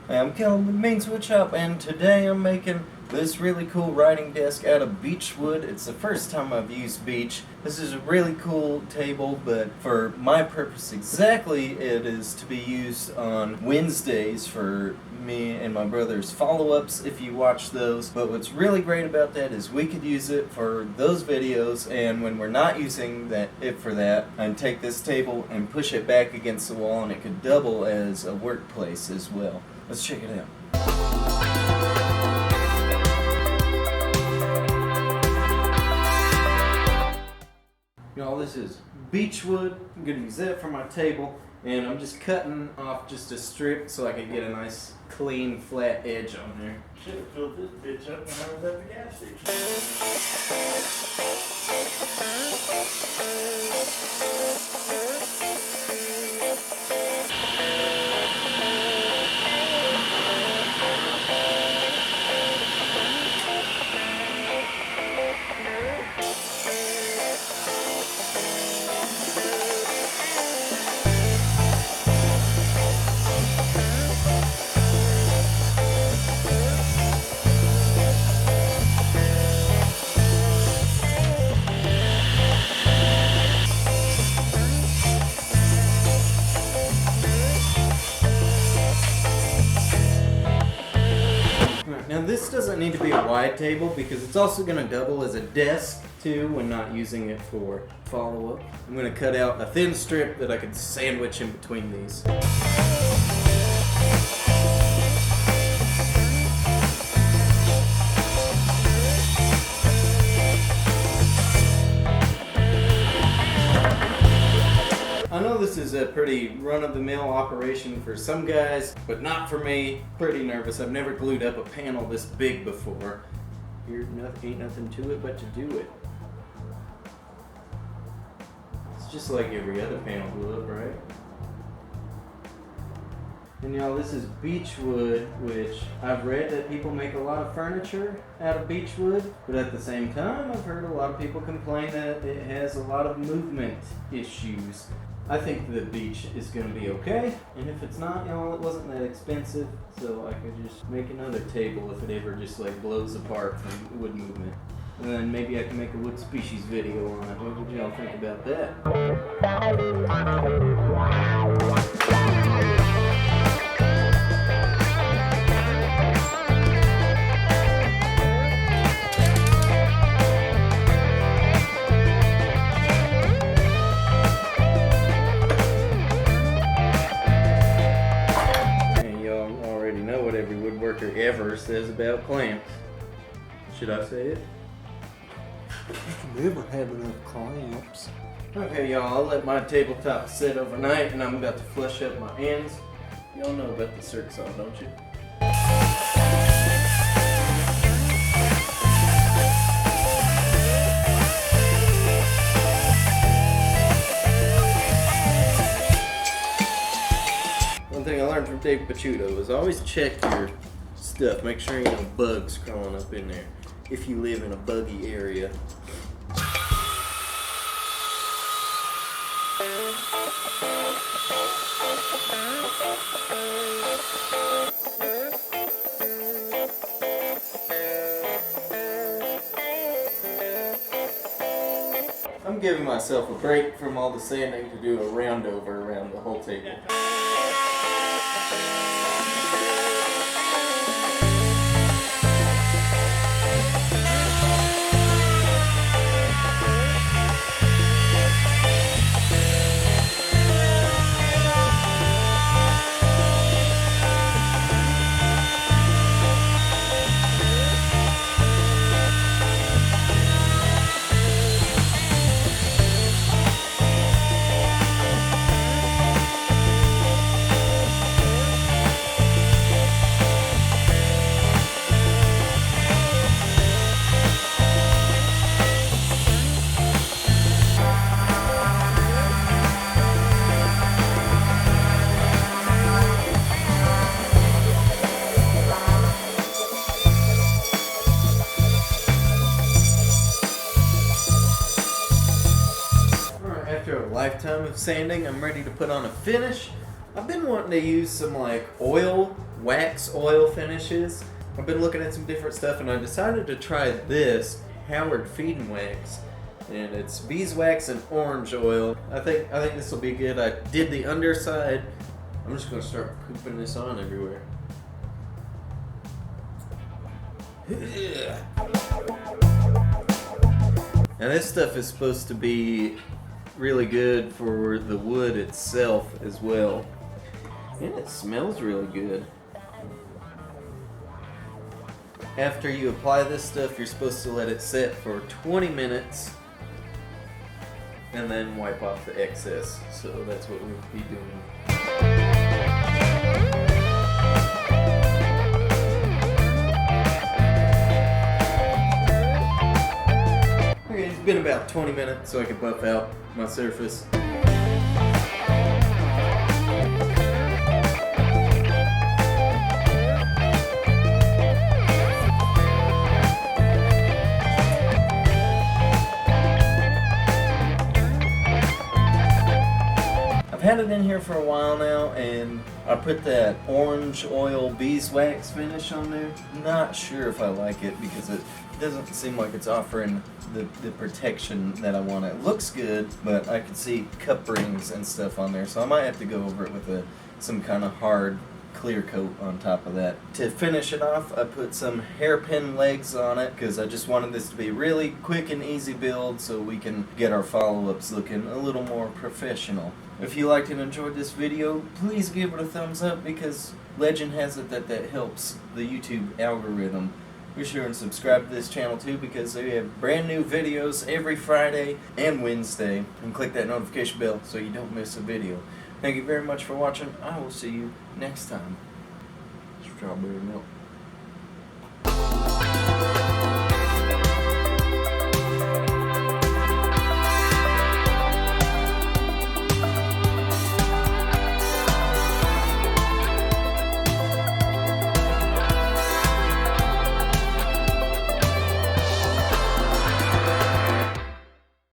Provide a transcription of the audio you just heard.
Hey, I'm Kellen with Maine's Woodshop, and today I'm making this really cool writing desk out of beech wood. It's the first time I've used beech. This is a really cool table, but for my purpose exactly, it is to be used on Wednesdays for me and my brother's follow-ups if you watch those. But what's really great about that is we could use it for those videos, and when we're not using it for that, I can take this table and push it back against the wall, and it could double as a workplace as well. Let's check it out. Y'all, this is beech wood. I'm going to use that for my table, and I'm just cutting off just a strip so I can get a nice clean flat edge on there. Should have filled this bitch up when I was at the gas Now this doesn't need to be a wide table because it's also going to double as a desk too when not using it for follow-up. I'm going to cut out a thin strip that I can sandwich in between these. I know this is a pretty run-of-the-mill operation for some guys, but not for me. Pretty nervous. I've never glued up a panel this big before. Here, ain't nothing to it but to do it. It's just like every other panel glue up, right? And y'all, this is beech wood, which I've read that people make a lot of furniture out of beech wood, but at the same time, I've heard a lot of people complain that it has a lot of movement issues. I think the beech is going to be okay, and if it's not, y'all, it wasn't that expensive, so I could just make another table if it ever just like blows apart from wood movement. And then maybe I can make a wood species video on it. What would y'all think about that? Every woodworker ever says about clamps. Should I say it? I've never had enough clamps. Okay, y'all, I'll let my tabletop sit overnight, and I'm about to flush up my ends. Y'all know about the circ saw, don't you? One thing I learned from Dave Pachuto is always check your stuff. Make sure you no bugs crawling up in there if you live in a buggy area. I'm giving myself a break from all the sanding to do a round over around the whole table. lifetime of sanding, I'm ready to put on a finish. I've been wanting to use some like wax oil finishes. I've been looking at some different stuff and I decided to try this Howard Feed Wax. And it's beeswax and orange oil. I think this will be good. I did the underside. I'm just gonna start pooping this on everywhere. Now this stuff is supposed to be really good for the wood itself as well. And it smells really good. After you apply this stuff, you're supposed to let it sit for 20 minutes and then wipe off the excess. So that's what we'll be doing. Okay, it's been about 20 minutes so I can buff out my surface. I've had it in here for a while now, and I put that orange oil beeswax finish on there. Not sure if I like it because it doesn't seem like it's offering the protection that I want. It looks good, but I can see cup rings and stuff on there, so I might have to go over it with some kind of hard clear coat on top of that. To finish it off, I put some hairpin legs on it because I just wanted this to be really quick and easy build so we can get our follow-ups looking a little more professional. If you liked and enjoyed this video, please give it a thumbs up because legend has it that helps the YouTube algorithm. Be sure and subscribe to this channel too because we have brand new videos every Friday and Wednesday. And click that notification bell so you don't miss a video. Thank you very much for watching. I will see you next time. Strawberry milk.